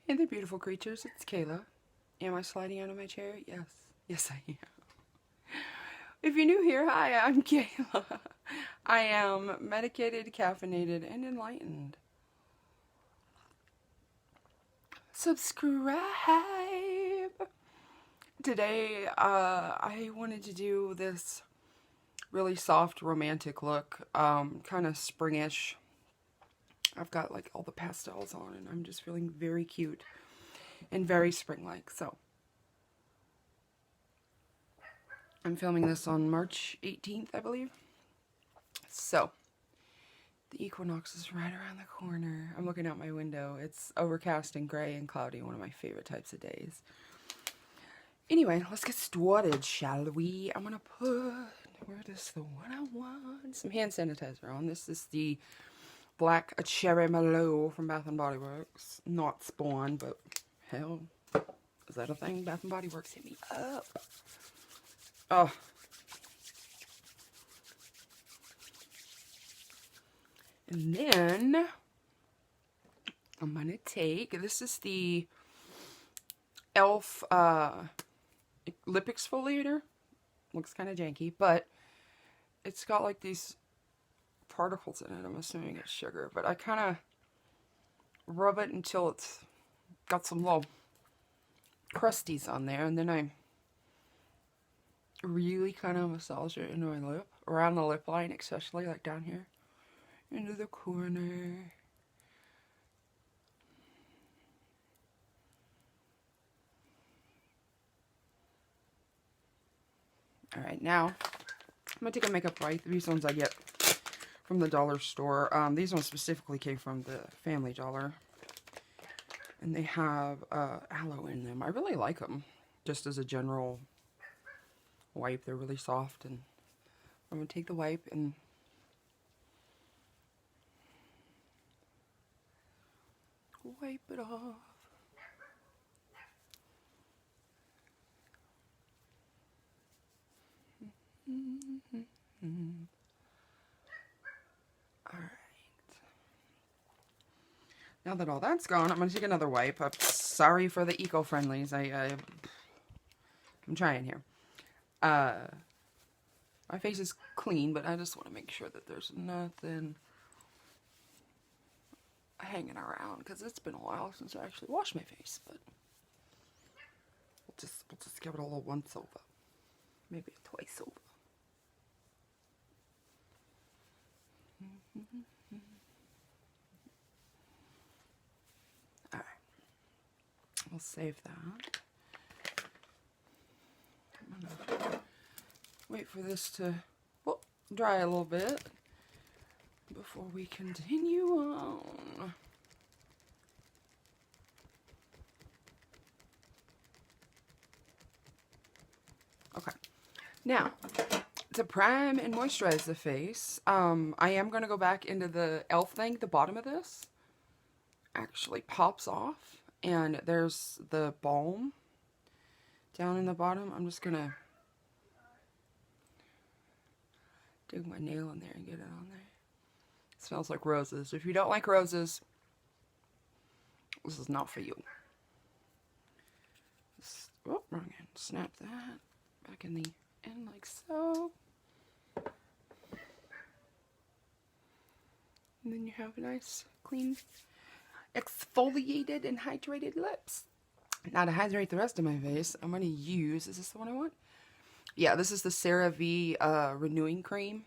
Hey there, beautiful creatures. It's Kayla. Am I sliding out of my chair? Yes. Yes, I am. If you're new here, hi, I'm Kayla. I am medicated, caffeinated, and enlightened. Subscribe! Today, I wanted to do this really soft, romantic look, kind of springish. I've got like all the pastels on, and I'm just feeling very cute and very spring-like, so. I'm filming this on March 18th, I believe. So, the equinox is right around the corner. I'm looking out my window. It's overcast and gray and cloudy, one of my favorite types of days. Anyway, let's get started, shall we? I'm gonna put, where is the one I want? Some hand sanitizer on. This is the Black Cherry Mallow from Bath & Body Works. Not Spawn, but hell, is that a thing? Bath & Body Works, hit me up. Oh. And then I'm going to take, this is the e.l.f. Lip Exfoliator. Looks kind of janky, but it's got like these particles in it. I'm assuming it's sugar, but I kind of rub it until it's got some little crusties on there, and then I really kind of massage it into my lip, around the lip line, especially like down here, into the corner. Alright, now, I'm going to take a makeup wipe. These ones I get from the dollar store. These ones specifically came from the Family Dollar. And they have aloe in them. I really like them, just as a general wipe. They're really soft, and I'm going to take the wipe and wipe it off. Alright. Now that all that's gone, I'm going to take another wipe. I'm sorry for the eco-friendlies. I'm trying here. My face is clean, but I just want to make sure that there's nothing hanging around, because it's been a while since I actually washed my face, but we'll just give it a little once over. Maybe a twice over. Alright. We'll save that. I'm gonna wait for this to dry a little bit before we continue on. Okay. Now, to prime and moisturize the face, I am going to go back into the e.l.f. thing. The bottom of this actually pops off, and there's the balm down in the bottom. I'm just going to dig my nail in there and get it on there. It smells like roses. If you don't like roses, this is not for you. Oh, wrong end. Snap that back in the end like so. And then you have nice, clean, exfoliated and hydrated lips. Now to hydrate the rest of my face, I'm going to use, is this the one I want? Yeah, this is the CeraVe Renewing Cream.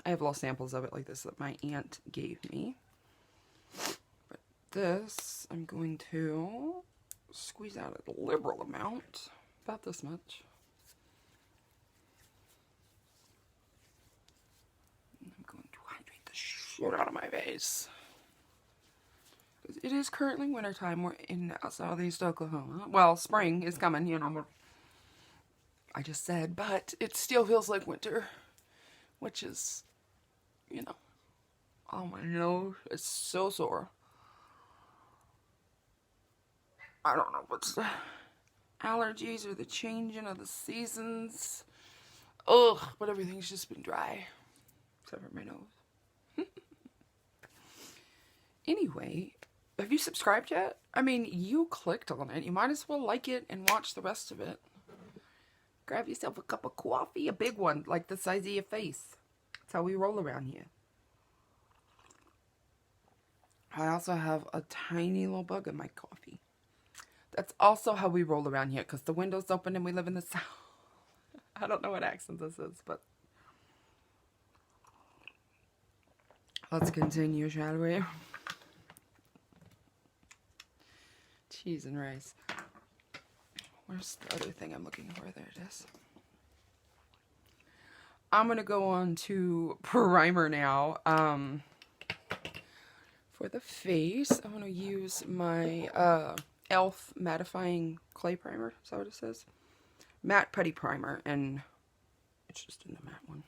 I have little samples of it like this that my aunt gave me. But this, I'm going to squeeze out a liberal amount, about this much. And I'm going to hydrate the shit out of my face. It is currently wintertime. We're in southeast Oklahoma. Well, spring is coming, you know. I just said, but it still feels like winter, which is, you know, oh my nose, it's so sore. I don't know what's the allergies or the changing of the seasons. Ugh, but everything's just been dry, except for my nose. Anyway, Have you subscribed yet? I mean, you clicked on it. You might as well like it and watch the rest of it. Grab yourself a cup of coffee, a big one, like the size of your face. That's how we roll around here. I also have a tiny little bug in my coffee. That's also how we roll around here, because the window's open and we live in the south. I don't know what accent this is, but... Let's continue, shall we? Cheese and rice. Where's the other thing I'm looking for? There it is. I'm going to go on to primer now. For the face, I'm going to use my e.l.f. mattifying clay primer. Is that what it says? Matte putty primer, and it's just in the matte one.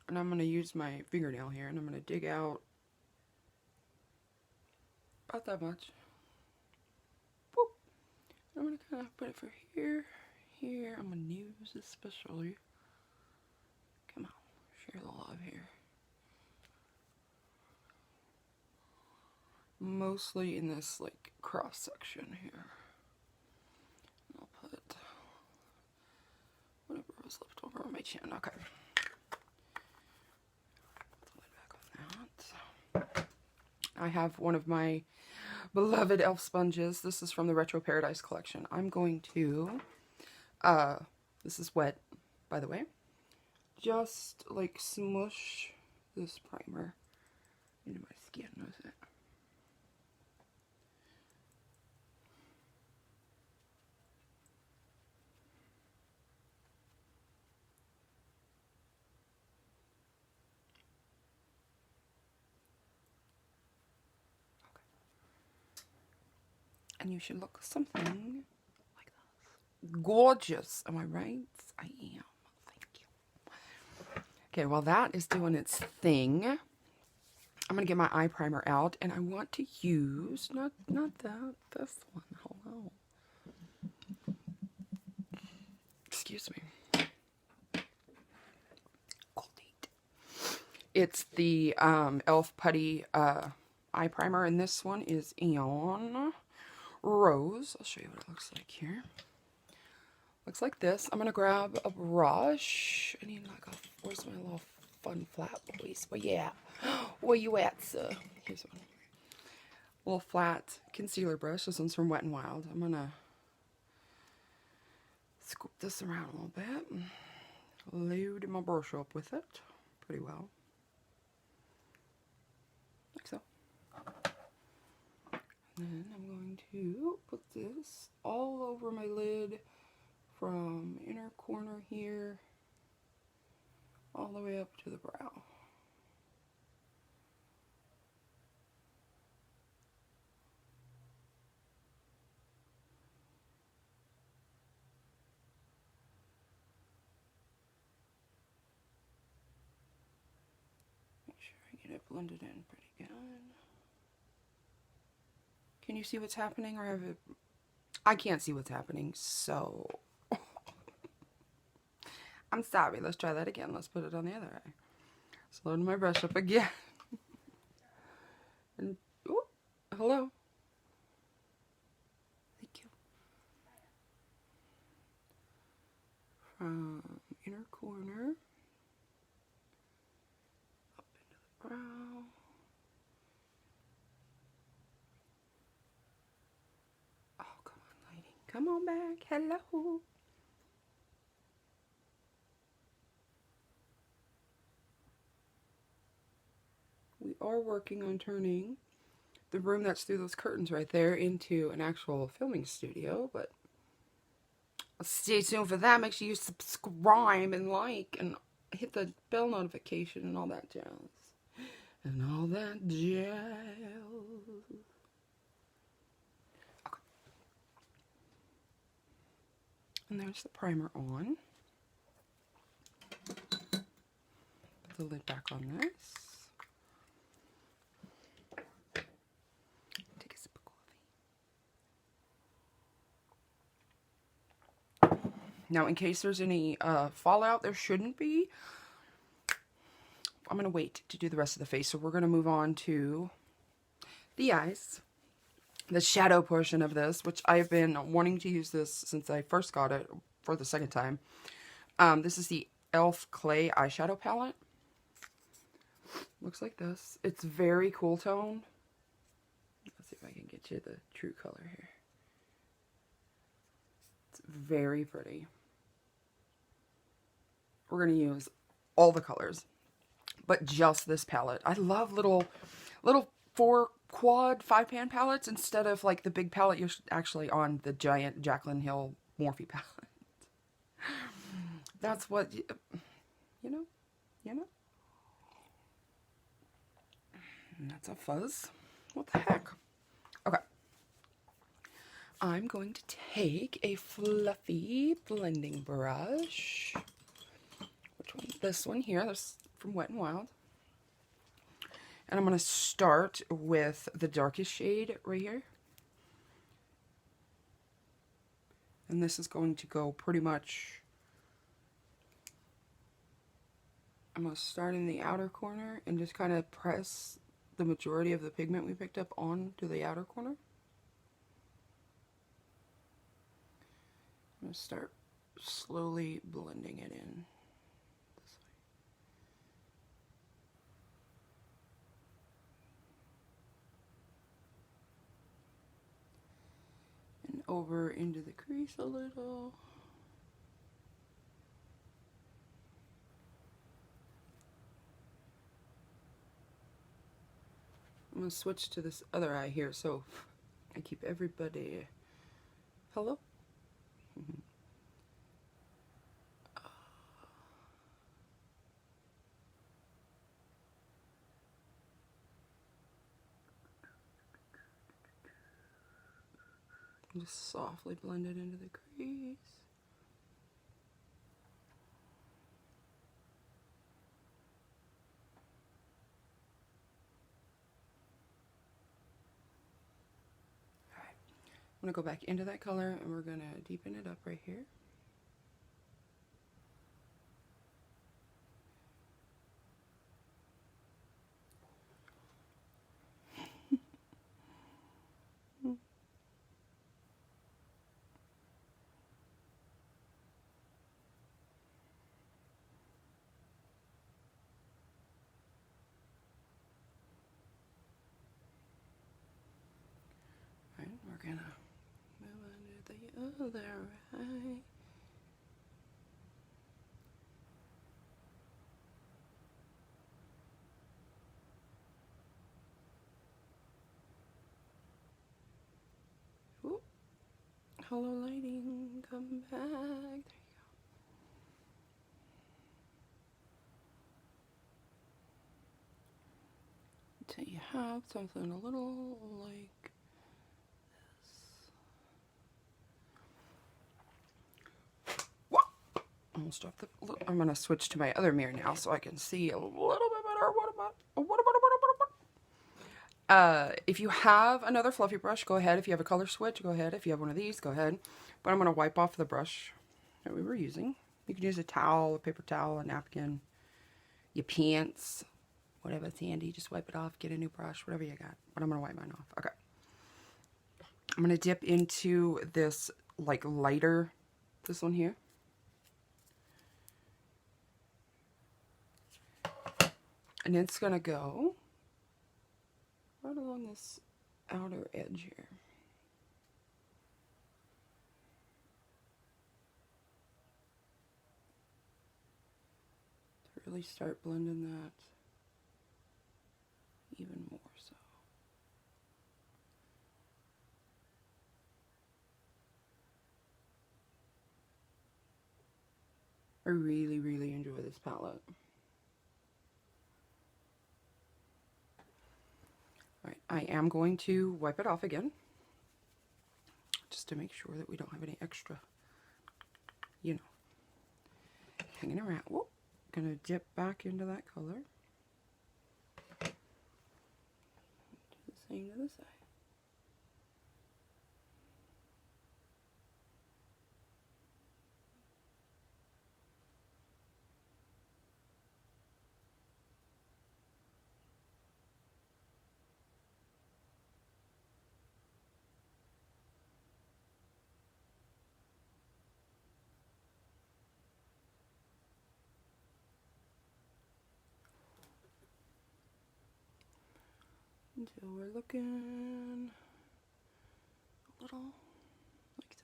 And I'm going to use my fingernail here, and I'm going to dig out about that much. Boop. I'm going to kind of put it for here, here. I'm going to use this especially. Come on, share the love here. Mostly in this, like, cross section here. And I'll put whatever was left over on my chin. Okay. I have one of my beloved e.l.f. sponges. This is from the Retro Paradise collection. I'm going to, this is wet, by the way, just like smush this primer into my skin with it. And you should look something like this. Gorgeous. Am I right? I am. Thank you. Okay, while that is doing its thing, I'm going to get my eye primer out. And I want to use, not that, this one. Hello. Excuse me. Cold heat. It's the e.l.f. Putty eye primer. And this one is on Rose. I'll show you what it looks like here. Looks like this. I'm gonna grab a brush. I need like a, where's my little fun flat boys? Where you at? Where you at, sir? Here's one. Little flat concealer brush. This one's from Wet n Wild. I'm gonna scoop this around a little bit. Load my brush up with it pretty well. Like so. And then I'm going to put this all over my lid from inner corner here all the way up to the brow. Make sure I get it blended in pretty good. Can you see what's happening, or have it? I can't see what's happening, so I'm sorry. Let's try that again. Let's put it on the other eye. Just loading my brush up again. And ooh, hello. Thank you. From inner corner up into the brow. Come on back. Hello. We are working on turning the room that's through those curtains right there into an actual filming studio, but stay tuned for that. Make sure you subscribe and like and hit the bell notification and all that jazz. And all that jazz. And there's the primer on. Put the lid back on this. Take a sip of coffee. Now, in case there's any fallout, there shouldn't be. I'm going to wait to do the rest of the face. So we're going to move on to the eyes. The shadow portion of this, which I've been wanting to use this since I first got it for the second time. This is the e.l.f. Clay eyeshadow palette. Looks like this. It's very cool tone. Let's see if I can get you the true color here. It's very pretty. We're going to use all the colors, but just this palette. I love little 4-quad 5-pan palettes instead of like the big palette you're actually on the giant Jaclyn Hill Morphe palette. That's what, you know. And that's a fuzz. What the heck? Okay. I'm going to take a fluffy blending brush. Which one? This one here. This from Wet n Wild. And I'm going to start with the darkest shade right here. And this is going to go pretty much... I'm going to start in the outer corner and just kind of press the majority of the pigment we picked up onto the outer corner. I'm going to start slowly blending it in. This way. And over into the crease a little. I'm going to switch to this other eye here, so I keep everybody... Hello? Just softly blend it into the crease. I'm going to go back into that color and we're going to deepen it up right here. Alright, we're going to move on to the other eye. Ooh. Hello lighting, come back. There you go. Until you have something a little like almost off the... I'm going to switch to my other mirror now so I can see a little bit better. If you have another fluffy brush, go ahead. If you have a color switch, go ahead. If you have one of these, go ahead. But I'm going to wipe off the brush that we were using. You can use a towel, a paper towel, a napkin, your pants, whatever's handy. Just wipe it off, get a new brush, whatever you got. But I'm going to wipe mine off. Okay. I'm going to dip into this, like, lighter, this one here. And it's going to go right along this outer edge here. To really start blending that even more so. I really, really enjoy this palette. Alright, I am going to wipe it off again, just to make sure that we don't have any extra, you know, hanging around. Whoop. Gonna dip back into that color. Do the same to this side. until we're looking a little like this.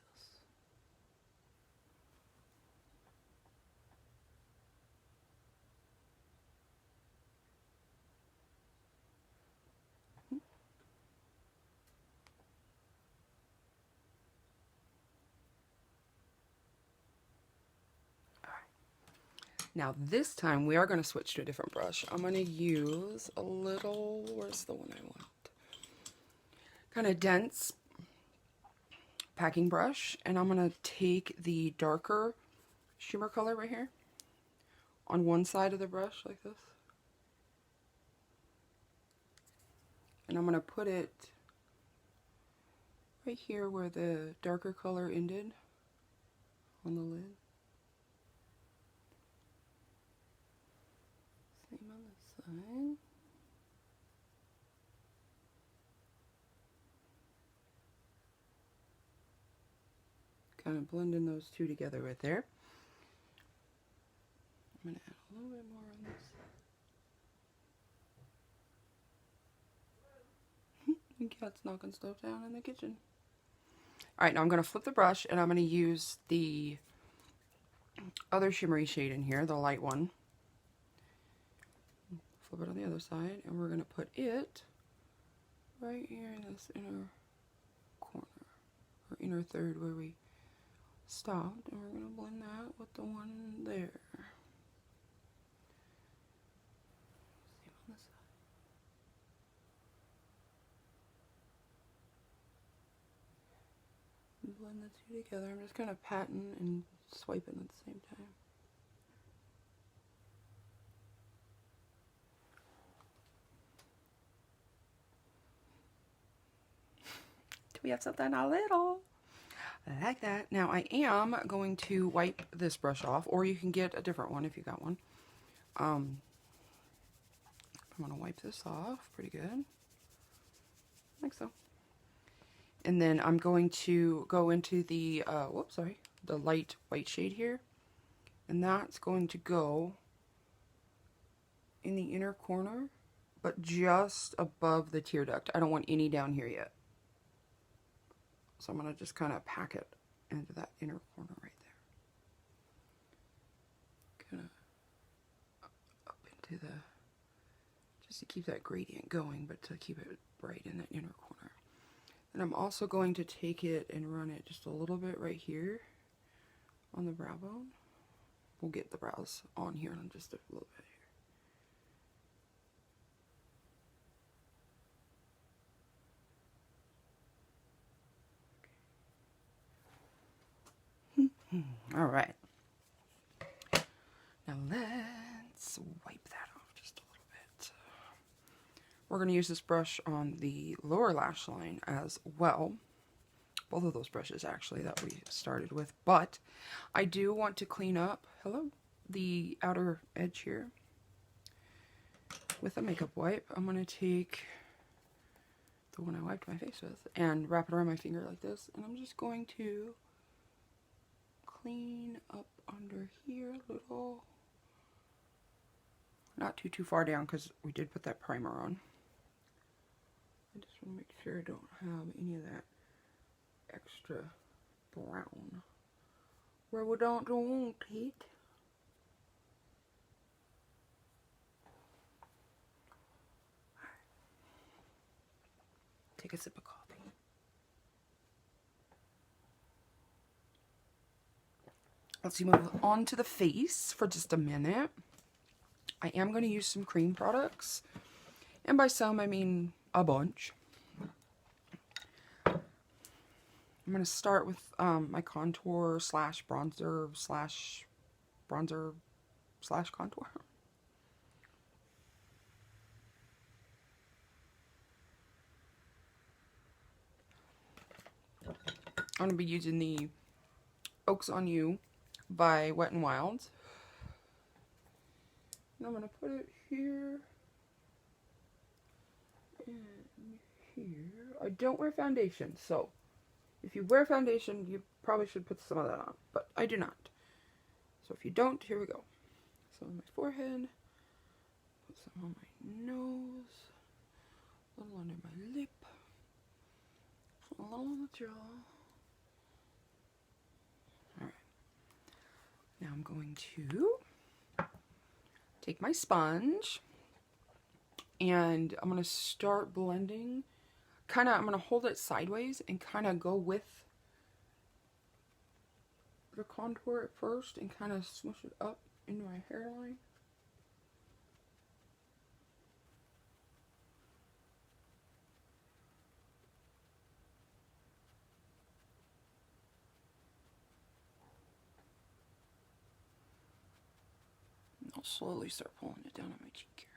Now this time we are going to switch to a different brush. I'm going to use a little, where's the one I want? Kind of dense packing brush, and I'm going to take the darker shimmer color right here on one side of the brush like this. And I'm going to put it right here where the darker color ended on the lid. Same on this side. Kind of blending those two together right there. I'm going to add a little bit more on this. The cat's knocking stuff down in the kitchen. Alright, now I'm going to flip the brush and I'm going to use the other shimmery shade in here, the light one. Flip it on the other side, and we're going to put it right here in this inner corner, or inner third where we stopped, and we're going to blend that with the one there. Same on this side. Blend the two together. I'm just kind of patting and swiping at the same time. Do we have something a little like that? Now I am going to wipe this brush off, or you can get a different one if you got one. I'm going to wipe this off pretty good, like so. And then I'm going to go into the, the light white shade here. And that's going to go in the inner corner, but just above the tear duct. I don't want any down here yet. So I'm going to just kind of pack it into that inner corner right there. Kind of up into the, just to keep that gradient going, but to keep it bright in that inner corner. And I'm also going to take it and run it just a little bit right here on the brow bone. We'll get the brows on here in just a little bit here. All right. Now let's wipe that off just a little bit. We're going to use this brush on the lower lash line as well. Both of those brushes actually that we started with, but I do want to clean up, the outer edge here with a makeup wipe. I'm going to take the one I wiped my face with and wrap it around my finger like this, and I'm just going to clean up under here a little. Not too far down because we did put that primer on. I just want to make sure I don't have any of that extra brown where we don't want it. Take a sip of coffee. Let's move on to the face for just a minute. I am going to use some cream products, and by some I mean a bunch. I'm going to start with my contour slash bronzer slash contour. I'm going to be using the Oaks on You by Wet n Wild. And I'm going to put it here and here. I don't wear foundation, so if you wear foundation, you probably should put some of that on, but I do not. So if you don't, here we go. Some on my forehead, put some on my nose, A little under my lip. A little on the jaw. Alright. Now I'm going to take my sponge and I'm going to start blending. I'm going to hold it sideways and kind of go with the contour at first and kind of smush it up into my hairline. And I'll slowly start pulling it down on my cheek here.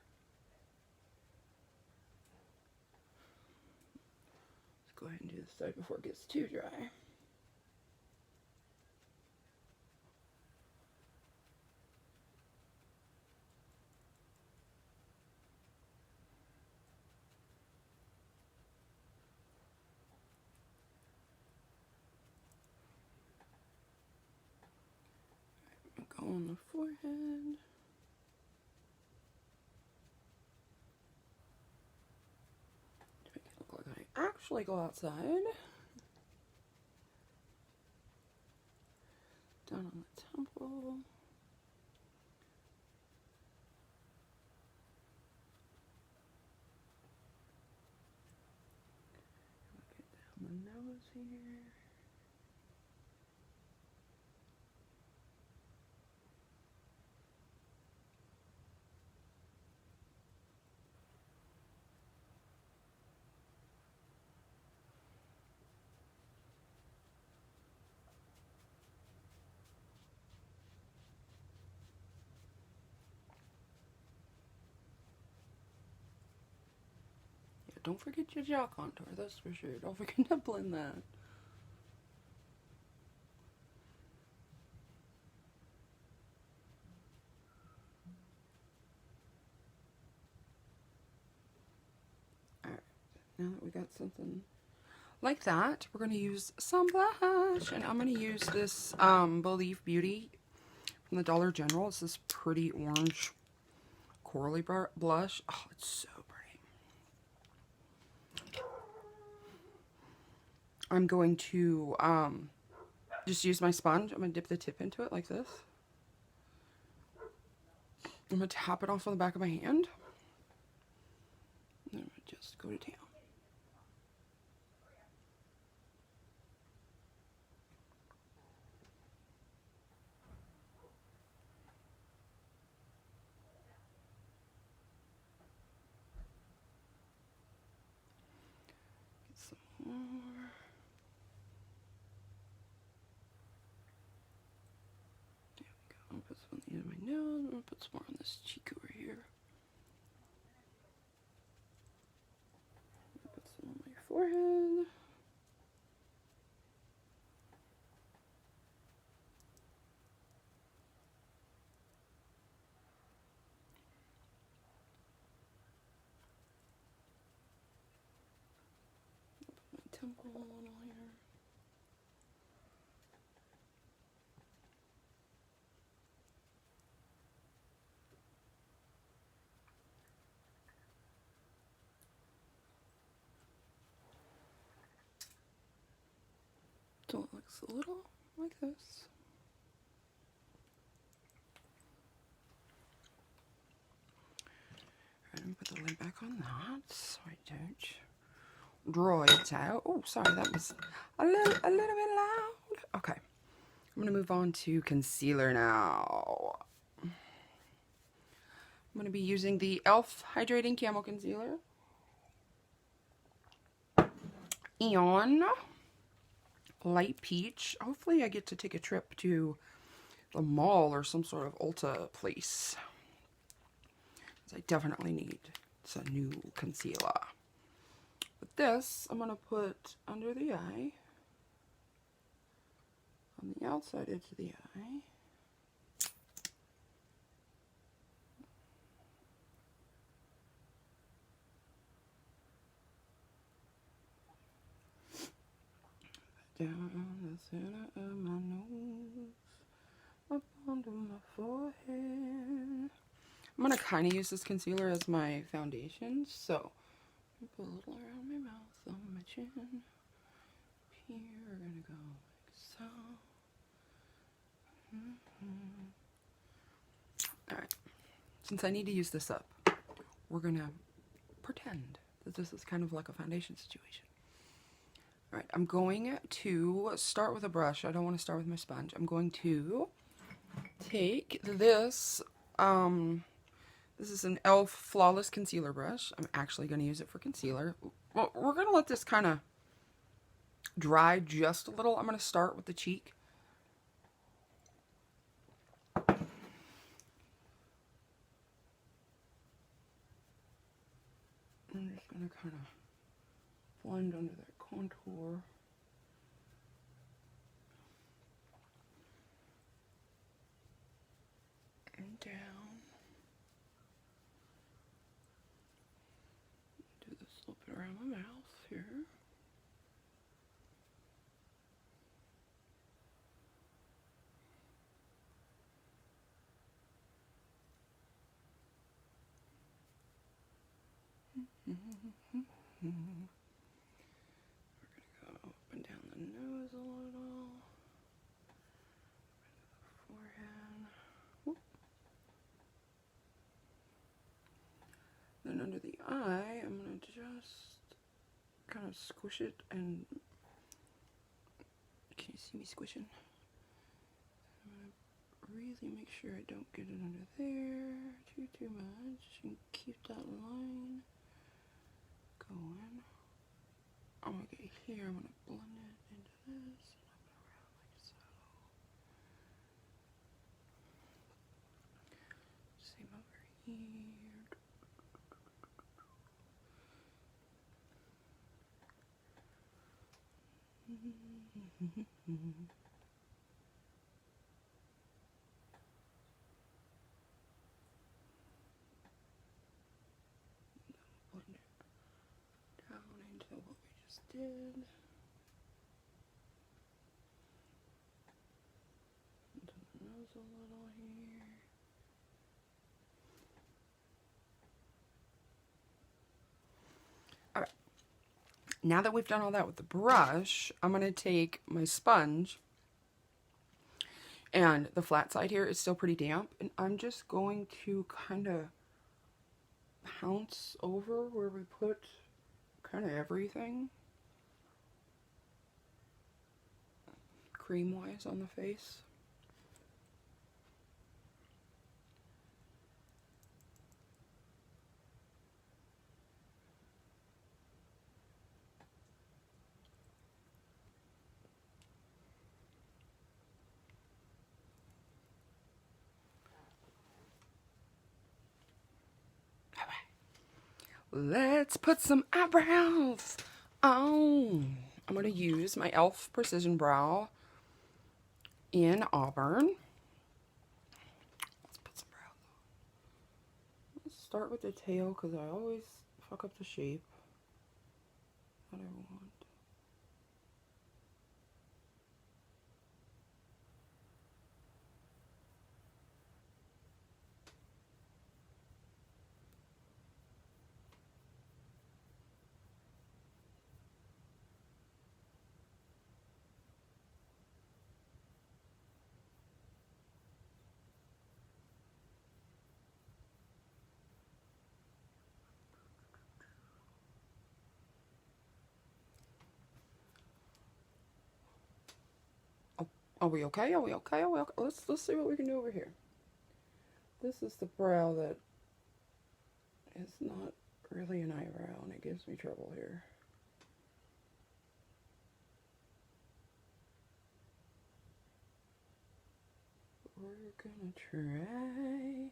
Let's go ahead and do this side before it gets too dry. Go on the forehead. To make it look like I actually go outside. Down on the temple. Get down the nose here. Don't forget your jaw contour, that's for sure. Don't forget to blend that. Alright, now that we got something like that, we're going to use some blush. And I'm going to use this Believe Beauty from the Dollar General. It's this pretty orange corally blush. Oh, it's so pretty. I'm going to just use my sponge. I'm going to dip the tip into it like this. I'm going to tap it off on the back of my hand. And I'm going to just go to town. Get some more. I'm going to put some on the end of my nose. I'm going to put some more on this cheek over here. Put some on my forehead. Put my temple a little here. So it looks a little like this. Alright, and put the lid back on that so I don't draw it out. Oh, sorry, that was a little bit loud. Okay, I'm gonna move on to concealer now. I'm gonna be using the e.l.f. Hydrating Camo Concealer. And Light Peach. Hopefully I get to take a trip to the mall or some sort of Ulta place. I definitely need some new concealer. But this, I'm going to put under the eye. On the outside edge of the eye. Down the center of my nose, up onto my forehead. I'm going to kind of use this concealer as my foundation, so I'm put a little around my mouth, on my chin. Here we're gonna go like so. Alright, since I need to use this up, we're gonna pretend that this is kind of like a foundation situation. Alright, I'm going to start with a brush. I don't want to start with my sponge. I'm going to take this, this is an e.l.f. Flawless Concealer brush. I'm actually going to use it for concealer. Well, we're going to let this kind of dry just a little. I'm going to start with the cheek. I'm just going to kind of blend under that contour. And down. Do this a little bit around my mouth here. We're going to go up and down the nose a little. Forehead. Whoop. Then under the eye, I'm going to just kind of squish it and... Can you see me squishing? I'm going to really make sure I don't get it under there too much and keep that line going. I'm going to get here, I'm going to blend it into this and up and around like so. Same over here. Blend it down into what we just did. Into the nose a little here. Alright. Now that we've done all that with the brush, I'm going to take my sponge, and the flat side here is still pretty damp, and I'm just going to kind of pounce over where we put kind of everything cream-wise on the face. Let's put some eyebrows on. I'm going to use my e.l.f. Precision Brow in Auburn. Let's put some brows on. Let's start with the tail because I always fuck up the shape that I want. Are we okay? Are we okay? Are we okay? Let's see what we can do over here. This is the brow that is not really an eyebrow, and it gives me trouble here. We're gonna try.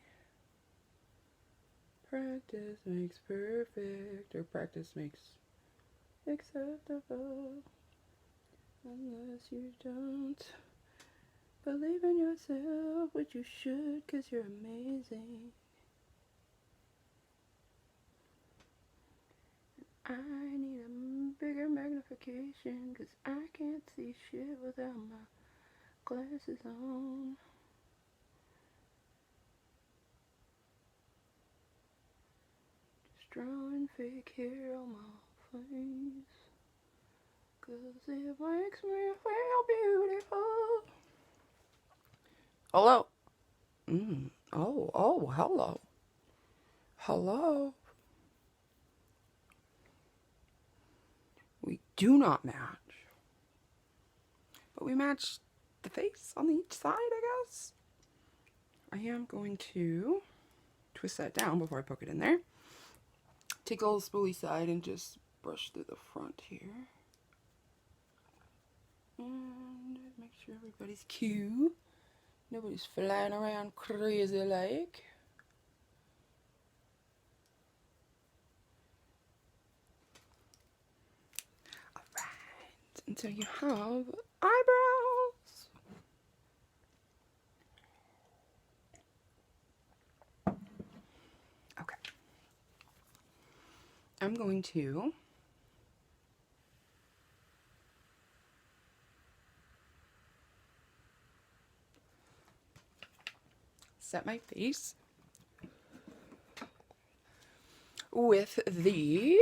Practice makes perfect, or practice makes acceptable. Unless you don't believe in yourself, which you should, 'cause you're amazing. I need a bigger magnification, 'cause I can't see shit without my glasses on. Just drawing fake hair on my face, 'cause it makes me feel beautiful. Hello. Oh, hello. Hello. We do not match, but we match the face on each side, I guess. I am going to twist that down before I poke it in there. Take a little spoolie side and just brush through the front here. And make sure everybody's cute. Nobody's flying around crazy like. Alright, and so you have eyebrows. Okay. I'm going to set my face with the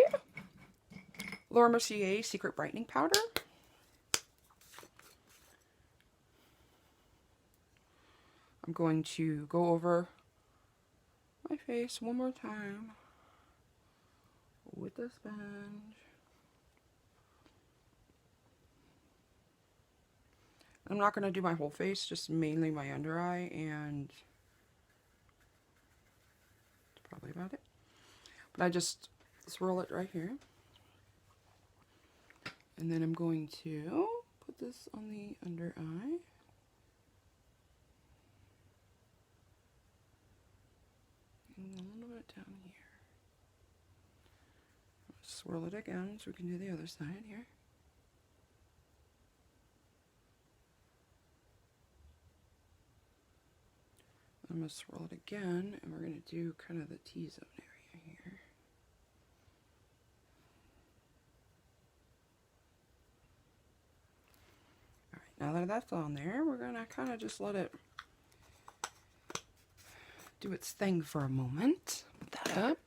Laura Mercier Secret Brightening Powder. I'm going to go over my face one more time with the sponge. I'm not going to do my whole face, just mainly my under eye, and that's probably about it. But I just swirl it right here. And then I'm going to put this on the under eye. And a little bit down here. Swirl it again so we can do the other side here. I'm going to swirl it again, and we're going to do kind of the T-zone area here. Alright, now that that's on there, we're going to kind of just let it do its thing for a moment. Put that up.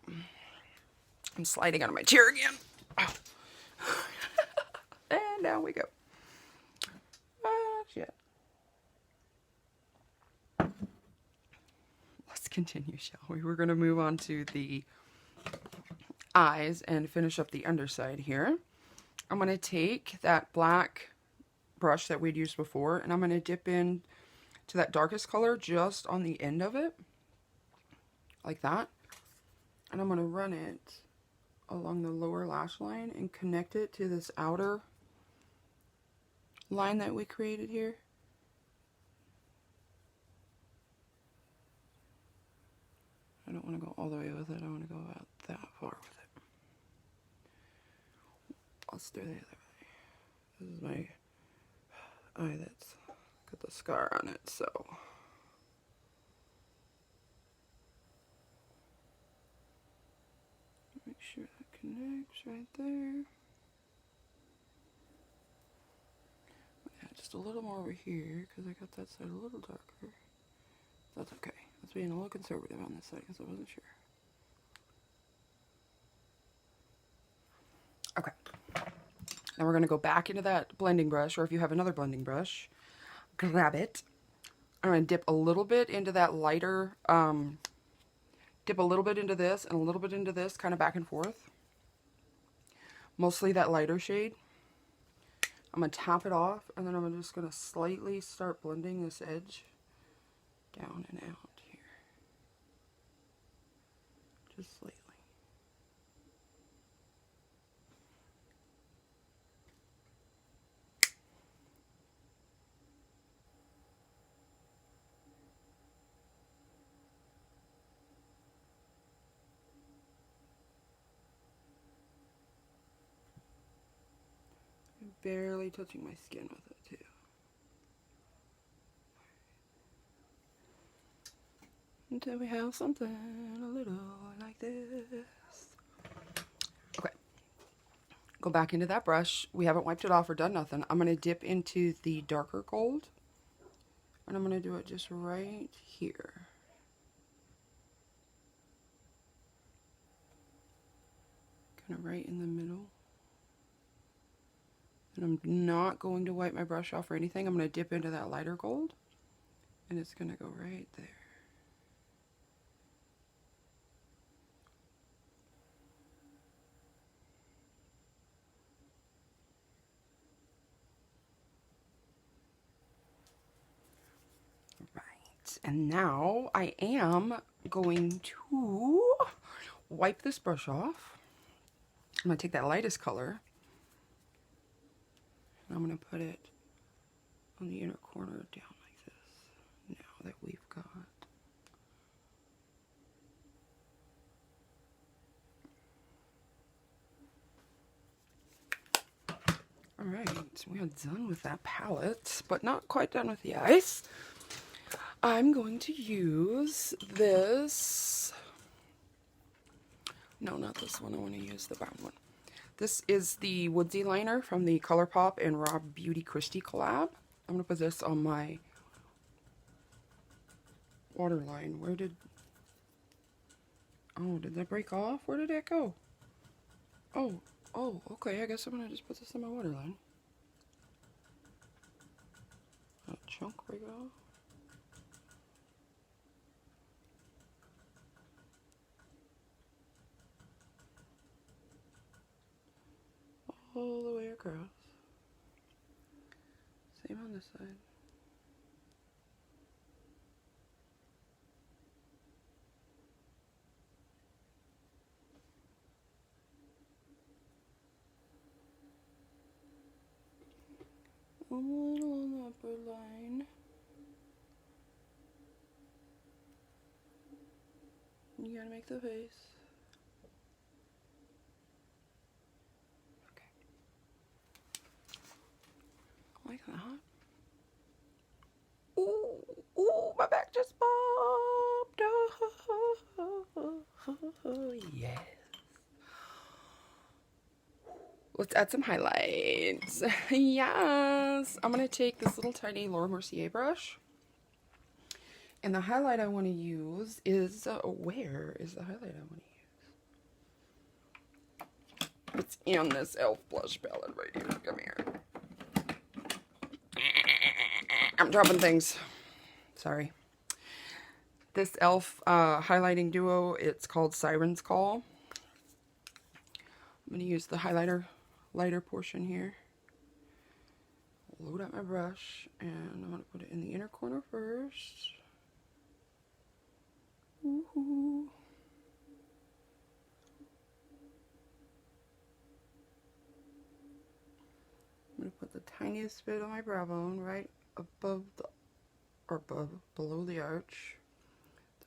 I'm sliding out of my chair again. Oh. And down we go. Shit. Let's continue, shall we? We're going to move on to the eyes and finish up the underside here. I'm going to take that black brush that we'd used before, and I'm going to dip in to that darkest color just on the end of it, like that. And I'm going to run it along the lower lash line and connect it to this outer line that we created here. I don't want to go all the way with it. I want to go about that far with it. Let's do the other way. This is my eye that's got the scar on it, so. Make sure that connects right there. Add just a little more over here because I got that side a little darker. That's okay. I was being a little conservative on this side because I wasn't sure. Okay. Now we're going to go back into that blending brush, or if you have another blending brush, grab it. I'm going to dip a little bit into that lighter, dip a little bit into this and a little bit into this, kind of back and forth. Mostly that lighter shade. I'm going to tap it off, and then I'm just going to slightly start blending this edge down and out here. Just slightly. Barely touching my skin with it too. Until we have something a little like this. Okay. Go back into that brush. We haven't wiped it off or done nothing. I'm going to dip into the darker gold. And I'm going to do it just right here. kind of right in the middle. And I'm not going to wipe my brush off or anything. I'm going to dip into that lighter gold, and it's going to go right there. Right, and now I am going to wipe this brush off. I'm going to take that lightest color, and I'm going to put it on the inner corner down like this. Now that we've got alright, so we are done with that palette, but not quite done with the eyes. I'm going to use this. No, not this one. I want to use the brown one. This is the Woodsy liner from the ColourPop and Raw Beauty Christie collab. I'm going to put this on my waterline. Where did... Oh, did that break off? Where did it go? Oh, okay. I guess I'm going to just put this on my waterline. That chunk break off. All the way across. Same on this side. A little on the upper line. You gotta make the face. Like that. Ooh, my back just popped. Oh, yes. Let's add some highlights. Yes. I'm going to take this little tiny Laura Mercier brush. And the highlight I want to use is, where is the highlight I want to use? It's in this e.l.f. blush palette right here. Come here. I'm dropping things. Sorry. This e.l.f. Highlighting duo, it's called Siren's Call. I'm going to use the lighter portion here. Load up my brush, and I'm going to put it in the inner corner first. Ooh. I'm going to put the tiniest bit on my brow bone right above the, or below the arch,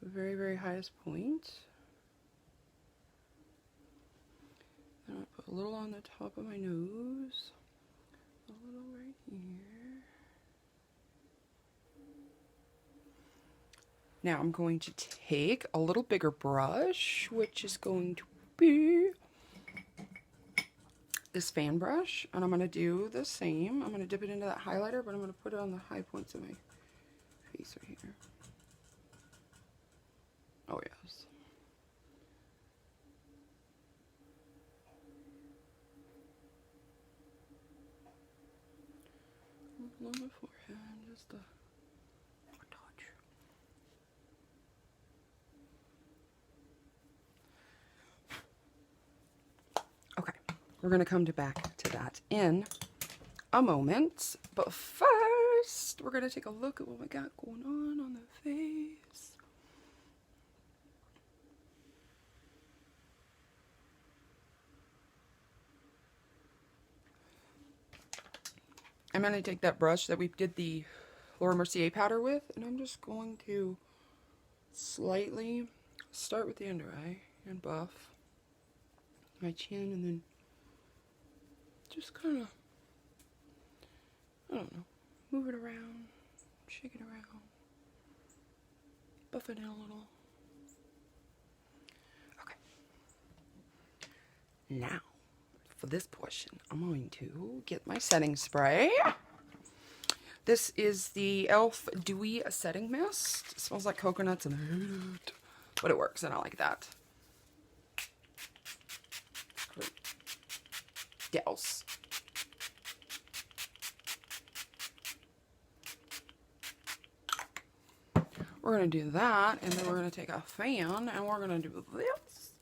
the very, very highest point. Then I'll put a little on the top of my nose, a little right here. Now I'm going to take a little bigger brush, which is going to be this fan brush, and I'm going to do the same. I'm going to dip it into that highlighter, but I'm going to put it on the high points of my face right here. Oh yes. On my forehead, just a touch. Okay, we're going to come back to that in a moment, but first we're going to take a look at what we got going on the face. I'm going to take that brush that we did the Laura Mercier powder with, and I'm just going to slightly start with the under eye and buff my chin, and then just kind of, I don't know, move it around, shake it around, buff it in a little. Okay. Now, for this portion, I'm going to get my setting spray. This is the e.l.f. Dewy Setting Mist. It smells like coconuts and I hate it, but it works and I like that. Great. douse. We're going to do that, and then we're going to take a fan, and we're going to do this.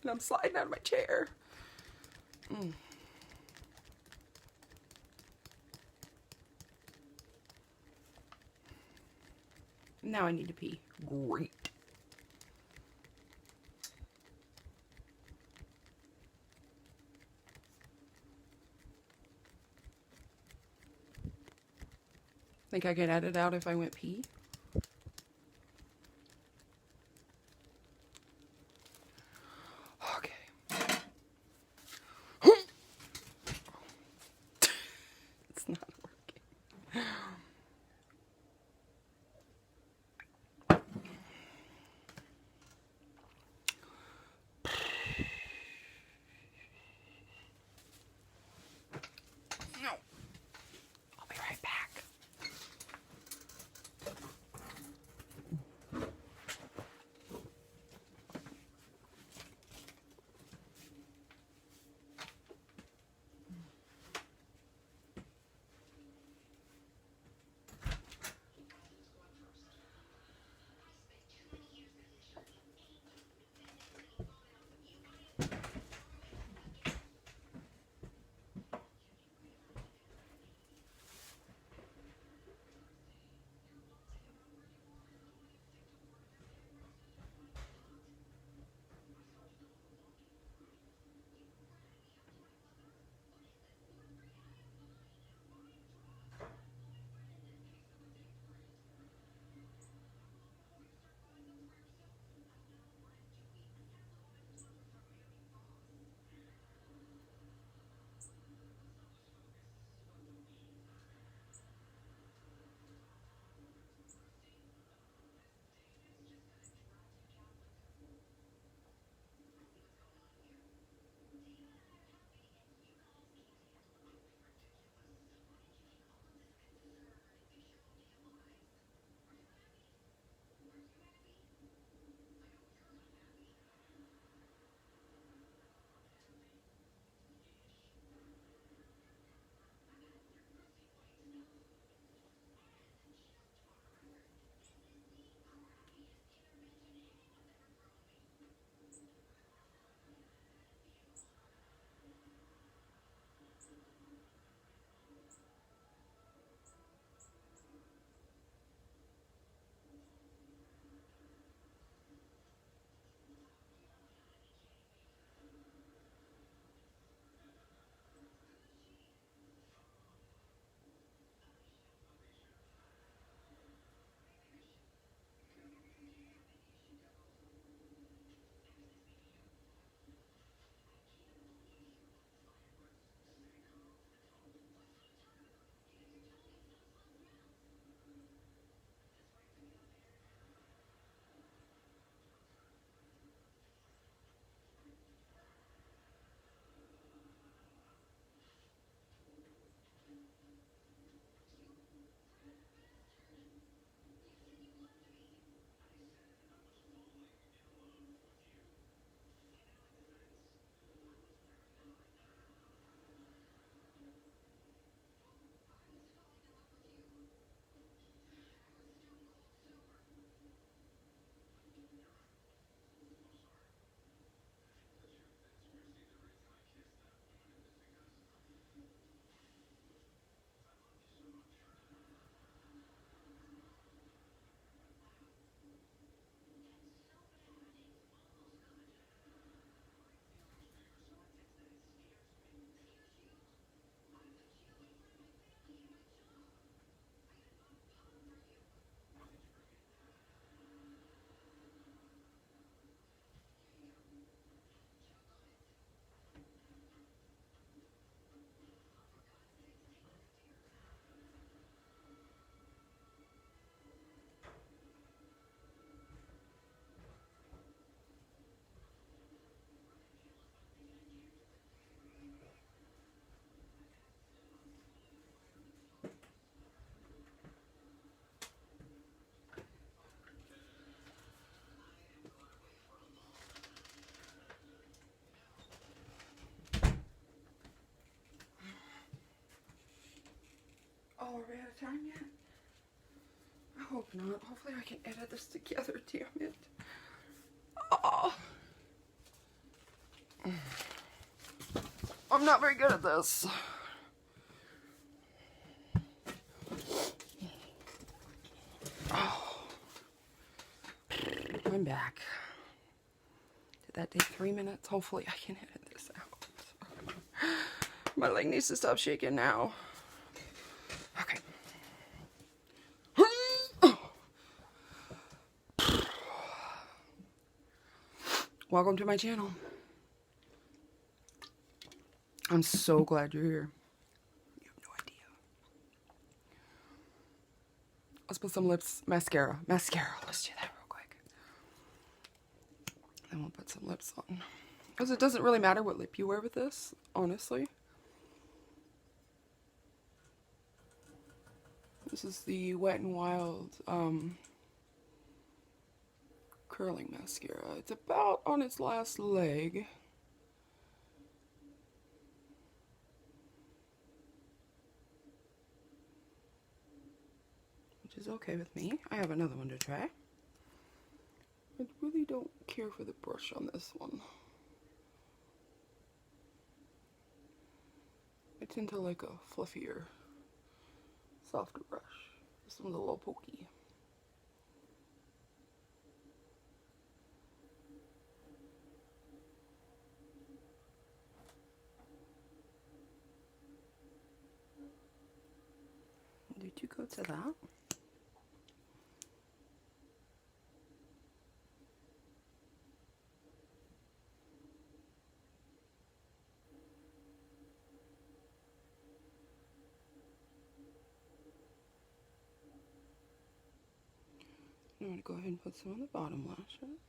And I'm sliding out of my chair. Now I need to pee. Great. Think I could edit out if I went pee? Okay. It's not working. No. I'll be right back. Oh, are we out of time yet? I hope not. Hopefully I can edit this together, damn it. Oh. I'm not very good at this. Oh. I'm back. Did that take 3 minutes? Hopefully I can edit this out. My leg needs to stop shaking now. Okay. Welcome to my channel. I'm so glad you're here. You have no idea. Let's put some mascara. Let's do that real quick. Then we'll put some lips on. Because it doesn't really matter what lip you wear with this, honestly. This is the Wet n Wild curling mascara. It's about on its last leg. Which is okay with me. I have another one to try. I really don't care for the brush on this one. I tend to like a fluffier, softer brush. This one's a little pokey. Do 2 coats of that. I'm going to go ahead and put some on the bottom lashes.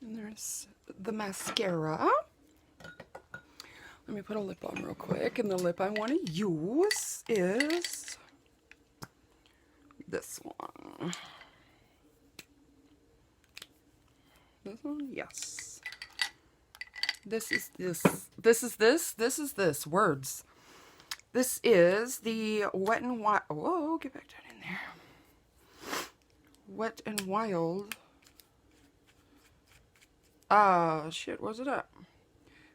And there's the mascara. Let me put a lip on real quick. And the lip I want to use is this one. This one? Yes. This is this. This is this. This is this. Words. This is the Wet n Wild. Whoa, get back down in there. Wet n Wild. Shit, where's it at?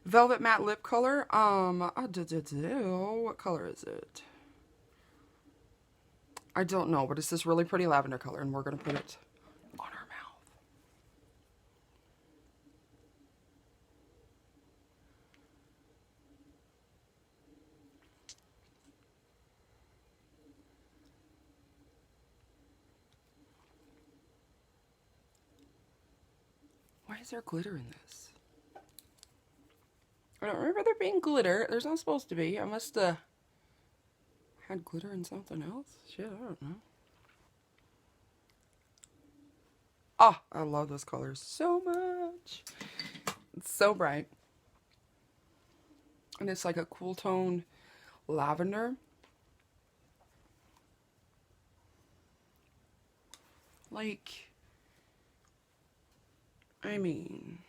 Velvet Matte Lip Color. What color is it? I don't know, but it's this really pretty lavender color, and we're gonna put it on our mouth. Why is there glitter in this? I don't remember there being glitter. There's not supposed to be. I must have had glitter in something else. Shit, I don't know. Oh, I love those colors so much. It's so bright. And it's like a cool tone lavender. Like, I mean...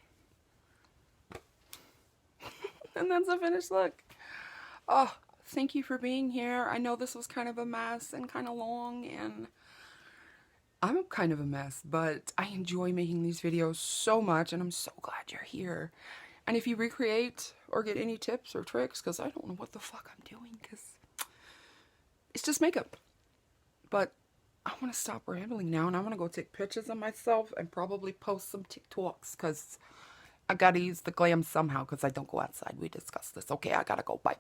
And that's the finished look. Oh, thank you for being here. I know this was kind of a mess and kind of long, and I'm kind of a mess, but I enjoy making these videos so much, and I'm so glad you're here. And if you recreate or get any tips or tricks, because I don't know what the fuck I'm doing, because it's just makeup. But I want to stop rambling now, and I'm going to go take pictures of myself and probably post some TikToks, because I gotta use the glam somehow because I don't go outside. We discussed this. Okay, I gotta go. Bye.